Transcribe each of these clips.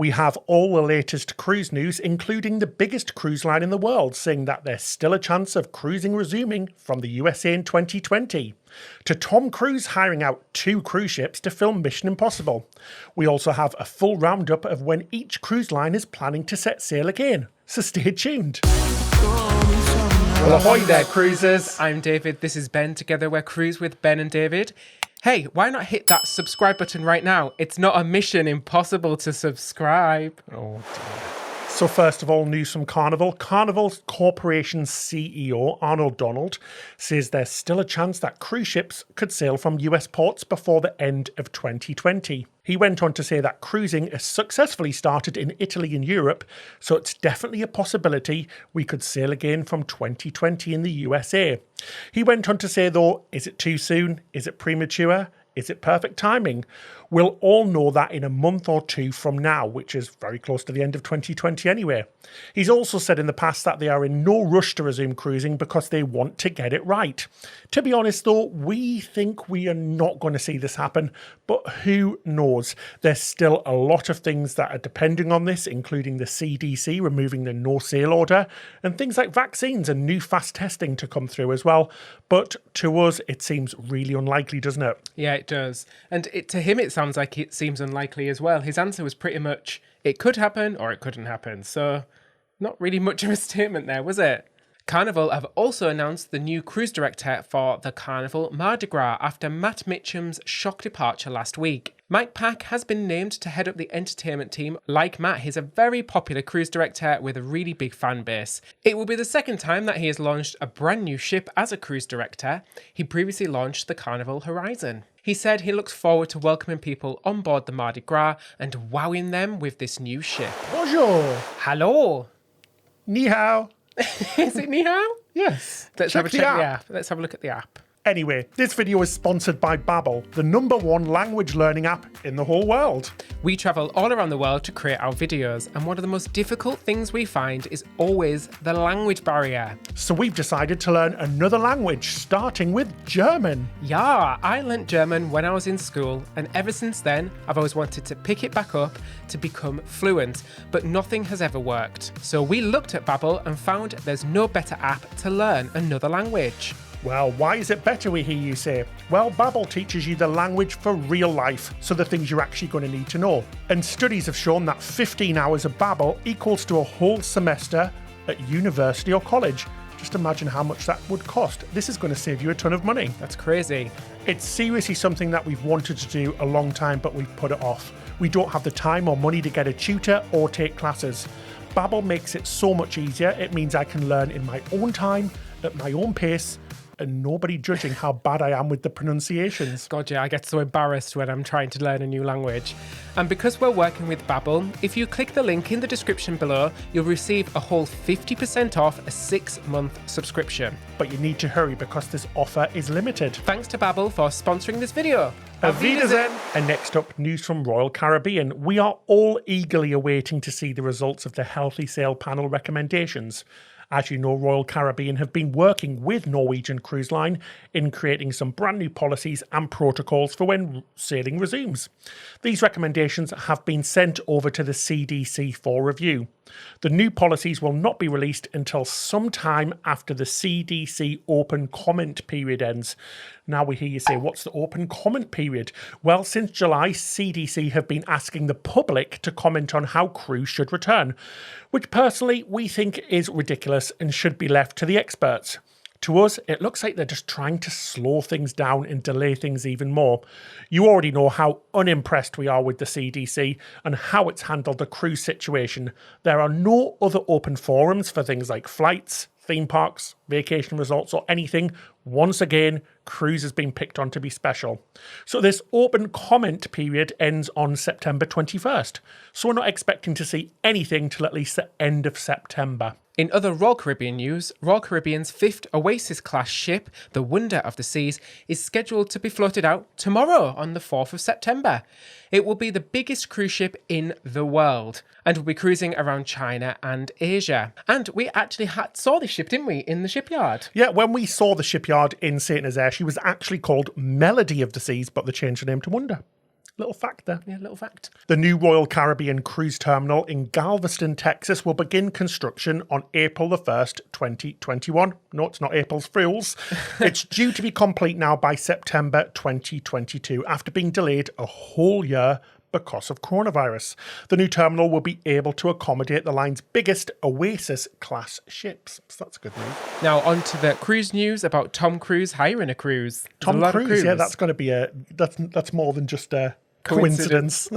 We have all the latest cruise news, including the biggest cruise line in the world, saying that there's still a chance of cruising resuming from the USA in 2020. To Tom Cruise hiring out 2 cruise ships to film Mission Impossible. We also have a full roundup of when each cruise line is planning to set sail again. So stay tuned. Well, ahoy there, cruisers. I'm David, this is Ben. Together we're Cruise with Ben and David. Hey, why not hit that subscribe button right now? It's not a mission impossible to subscribe. Oh dear. So first of all, news from Carnival. Carnival Corporation's CEO, Arnold Donald, says there's still a chance that cruise ships could sail from US ports before the end of 2020. He went on to say that cruising has successfully started in Italy and Europe, so it's definitely a possibility we could sail again from 2020 in the USA. He went on to say, though, is it too soon? Is it premature? Is it perfect timing? We'll all know that in a month or 2 from now, which is very close to the end of 2020 anyway. He's also said in the past that they are in no rush to resume cruising because they want to get it right. To be honest though, we think we are not going to see this happen, but who knows? There's still a lot of things that are depending on this, including the CDC removing the no sail order and things like vaccines and new fast testing to come through as well. But to us, it seems really unlikely, doesn't it? Yeah, it does. And to him, it sounds like it seems unlikely as well. His answer was pretty much, it could happen or it couldn't happen. So not really much of a statement there, was it? Carnival have also announced the new cruise director for the Carnival Mardi Gras after Matt Mitchum's shock departure last week. Mike Pack has been named to head up the entertainment team. Like Matt, he's a very popular cruise director with a really big fan base. It will be the second time that he has launched a brand new ship as a cruise director. He previously launched the Carnival Horizon. He said he looks forward to welcoming people on board the Mardi Gras and wowing them with this new ship. Bonjour. Hello. Ni hao. Is it ni hao? Yes. Let's have the app. Let's have a look at the app. Anyway, this video is sponsored by Babbel, the #1 language learning app in the whole world. We travel all around the world to create our videos, and one of the most difficult things we find is always the language barrier. So we've decided to learn another language, starting with German. Yeah, I learnt German when I was in school, and ever since then, I've always wanted to pick it back up to become fluent, but nothing has ever worked. So we looked at Babbel and found there's no better app to learn another language. Well, why is it better, we hear you say? Well, Babbel teaches you the language for real life, so the things you're actually going to need to know. And studies have shown that 15 hours of Babbel equals to a whole semester at university or college. Just imagine how much that would cost. This is going to save you a ton of money. That's crazy. It's seriously something that we've wanted to do a long time, but we've put it off. We don't have the time or money to get a tutor or take classes. Babbel makes it so much easier. It means I can learn in my own time, at my own pace, and nobody judging how bad I am with the pronunciations. God, yeah, I get so embarrassed when I'm trying to learn a new language. And because we're working with Babbel, if you click the link in the description below, you'll receive a whole 50% off a 6-month subscription. But you need to hurry because this offer is limited. Thanks to Babbel for sponsoring this video. Auf Wiedersehen! And next up, news from Royal Caribbean. We are all eagerly awaiting to see the results of the Healthy Sail Panel recommendations. As you know, Royal Caribbean have been working with Norwegian Cruise Line in creating some brand new policies and protocols for when sailing resumes. These recommendations have been sent over to the CDC for review. The new policies will not be released until sometime after the CDC open comment period ends. Now we hear you say, what's the open comment period? Well, since July, CDC have been asking the public to comment on how crews should return, which personally we think is ridiculous and should be left to the experts. To us, it looks like they're just trying to slow things down and delay things even more. You already know how unimpressed we are with the CDC and how it's handled the cruise situation. There are no other open forums for things like flights, theme parks, vacation resorts or anything. Once again, cruise has been picked on to be special. So this open comment period ends on September 21st. So we're not expecting to see anything till at least the end of September. In other Royal Caribbean news, Royal Caribbean's 5th Oasis-class ship, the Wonder of the Seas, is scheduled to be floated out tomorrow on the 4th of September. It will be the biggest cruise ship in the world and will be cruising around China and Asia. And we actually saw this ship, didn't we, in the shipyard? Yeah, when we saw the shipyard in St. Nazaire, she was actually called Melody of the Seas, but they changed her name to Wonder. Little fact there. Yeah, little fact. The new Royal Caribbean Cruise Terminal in Galveston, Texas will begin construction on April the 1st, 2021. No, it's not April's Fools. It's due to be complete now by September 2022 after being delayed a whole year because of coronavirus. The new terminal will be able to accommodate the line's biggest Oasis-class ships. So that's good news. Now on to the cruise news about Tom Cruise hiring a cruise. Tom Cruise, yeah, that's going to be that's more than just a coincidence.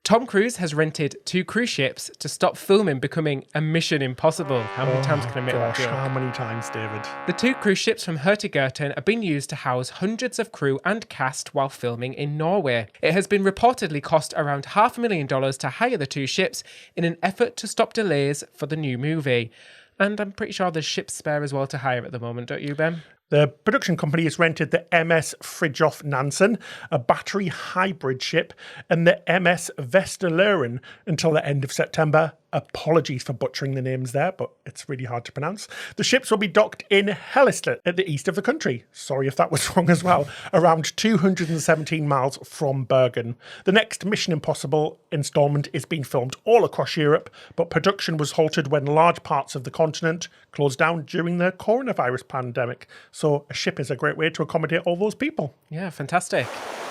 Tom Cruise has rented 2 cruise ships to stop filming becoming a Mission Impossible. How many times can I make that joke? How many times, David? The 2 cruise ships from Hurtigruten are being used to house hundreds of crew and cast while filming in Norway. It has been reportedly cost around $500,000 to hire the 2 ships in an effort to stop delays for the new movie. And I'm pretty sure there's ships spare as well to hire at the moment, don't you, Ben? The production company has rented the MS Fridtjof Nansen, a battery hybrid ship, and the MS Vesterløren until the end of September. Apologies for butchering the names there, but it's really hard to pronounce. The ships will be docked in Hellislet at the east of the country. Sorry if that was wrong as well. Around 217 miles from Bergen. The next Mission Impossible installment is being filmed all across Europe, but production was halted when large parts of the continent closed down during the coronavirus pandemic. So a ship is a great way to accommodate all those people. Yeah, fantastic.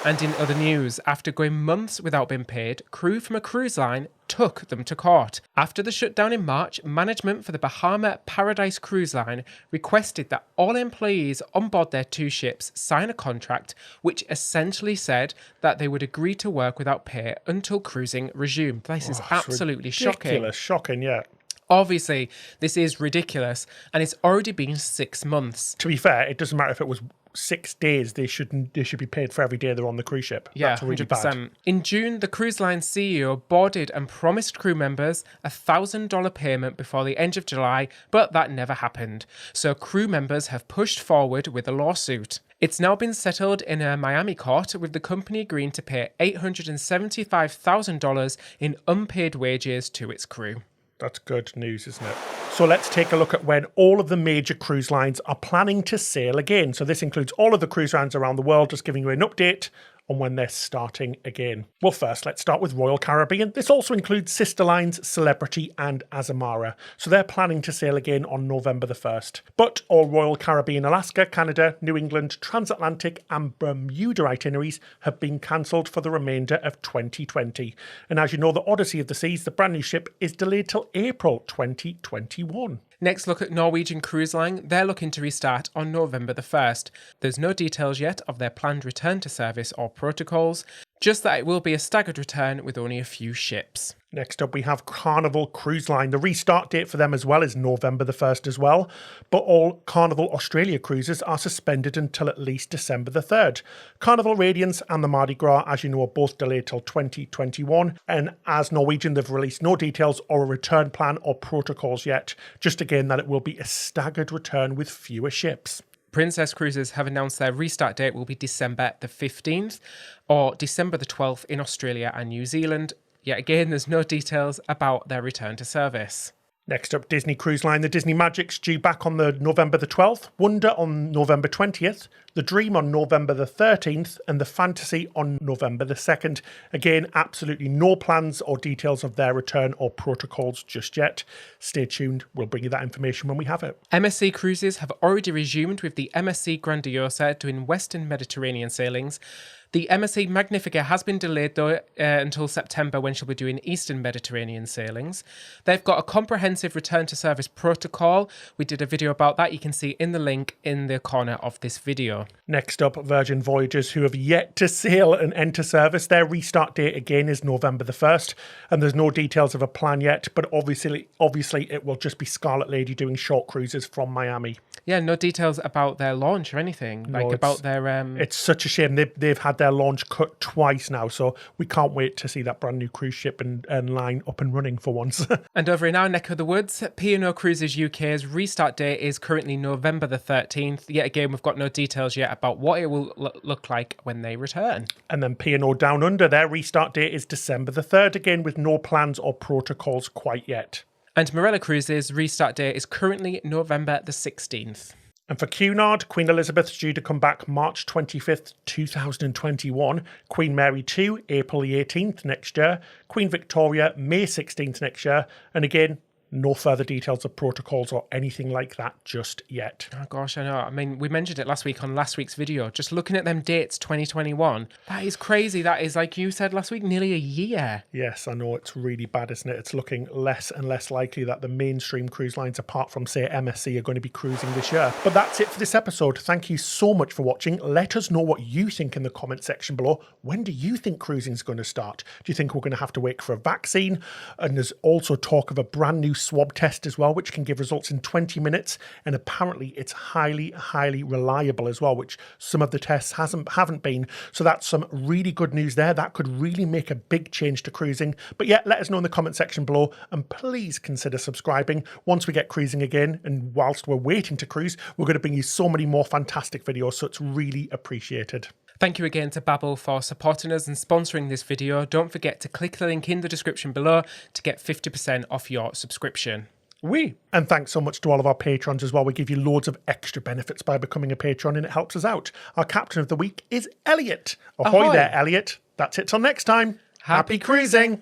And in other news, after going months without being paid, crew from a cruise line took them to court. After the shutdown in March, management for the Bahamas Paradise Cruise Line requested that all employees on board their 2 ships sign a contract which essentially said that they would agree to work without pay until cruising resumed. This is absolutely shocking. Shocking, yeah. Obviously, this is ridiculous, and it's already been 6 months. To be fair, it doesn't matter if it was 6 days. They should be paid for every day they're on the cruise ship. Yeah, that's really 100%. bad. In June, the cruise line CEO boarded and promised crew members a $1,000 payment before the end of July, but that never happened. So crew members have pushed forward with a lawsuit. It's now been settled in a Miami court, with the company agreeing to pay $875,000 in unpaid wages to its crew. That's good news, isn't it? So let's take a look at when all of the major cruise lines are planning to sail again. So this includes all of the cruise lines around the world, just giving you an update on when they're starting again. Well, first, let's start with Royal Caribbean. This also includes sister lines Celebrity and Azamara. So they're planning to sail again on November the 1st. But all Royal Caribbean Alaska, Canada, New England, Transatlantic and Bermuda itineraries have been cancelled for the remainder of 2020. And as you know, the Odyssey of the Seas, the brand new ship, is delayed till April 2021. Next, look at Norwegian Cruise Line. They're looking to restart on November the 1st. There's no details yet of their planned return to service or protocols, just that it will be a staggered return with only a few ships. Next up, we have Carnival Cruise Line. The restart date for them as well is November the 1st as well. But all Carnival Australia cruises are suspended until at least December the 3rd. Carnival Radiance and the Mardi Gras, as you know, are both delayed till 2021. And as Norwegian, they've released no details or a return plan or protocols yet. Just again, that it will be a staggered return with fewer ships. Princess Cruises have announced their restart date will be December the 15th or December the 12th in Australia and New Zealand. Yet again, there's no details about their return to service. Next up, Disney Cruise Line. The Disney Magic's due back on the November the 12th, Wonder on November 20th, the Dream on November the 13th, and the Fantasy on November the 2nd. Again, absolutely no plans or details of their return or protocols just yet. Stay tuned. We'll bring you that information when we have it. MSC Cruises have already resumed with the MSC Grandiosa doing Western Mediterranean sailings. The MSC Magnifica has been delayed though until September, when she'll be doing Eastern Mediterranean sailings. They've got a comprehensive return to service protocol. We did a video about that. You can see in the link in the corner of this video. Next up, Virgin Voyages, who have yet to sail and enter service. Their restart date again is November the 1st, and there's no details of a plan yet, but obviously it will just be Scarlet Lady doing short cruises from Miami. Yeah, no details about their launch or anything, about their... It's such a shame. They've had their launch cut twice now, so we can't wait to see that brand new cruise ship and line up and running for once. And over in our neck of the woods, P&O Cruises UK's restart date is currently November the 13th. Yet again, we've got no details yet about what it will look like when they return. And then P&O Down Under, their restart date is December the 3rd, again with no plans or protocols quite yet. And Marella Cruises' restart date is currently November the 16th. And for Cunard, Queen Elizabeth's due to come back March 25th, 2021. Queen Mary 2, April the 18th next year. Queen Victoria, May 16th next year. And again, no further details of protocols or anything like that just yet. Oh gosh, I know. I mean, we mentioned it last week on last week's video. Just looking at them dates, 2021, that is crazy. That is, like you said last week, nearly a year. Yes, I know, it's really bad, isn't it? It's looking less and less likely that the mainstream cruise lines, apart from, say, MSC, are going to be cruising this year. But that's it for this episode. Thank you so much for watching. Let us know what you think in the comment section below. When do you think cruising is going to start? Do you think we're going to have to wait for a vaccine? And there's also talk of a brand new swab test as well, which can give results in 20 minutes. And apparently it's highly reliable as well, which some of the tests haven't been. So that's some really good news there. That could really make a big change to cruising. But yeah, let us know in the comment section below, and please consider subscribing. Once we get cruising again, and whilst we're waiting to cruise, we're going to bring you so many more fantastic videos, so it's really appreciated. Thank you again to Babbel for supporting us and sponsoring this video. Don't forget to click the link in the description below to get 50% off your subscription. And thanks so much to all of our patrons as well. We give you loads of extra benefits by becoming a patron, and it helps us out. Our captain of the week is Elliot. Ahoy there, Elliot. That's it till next time. Happy cruising!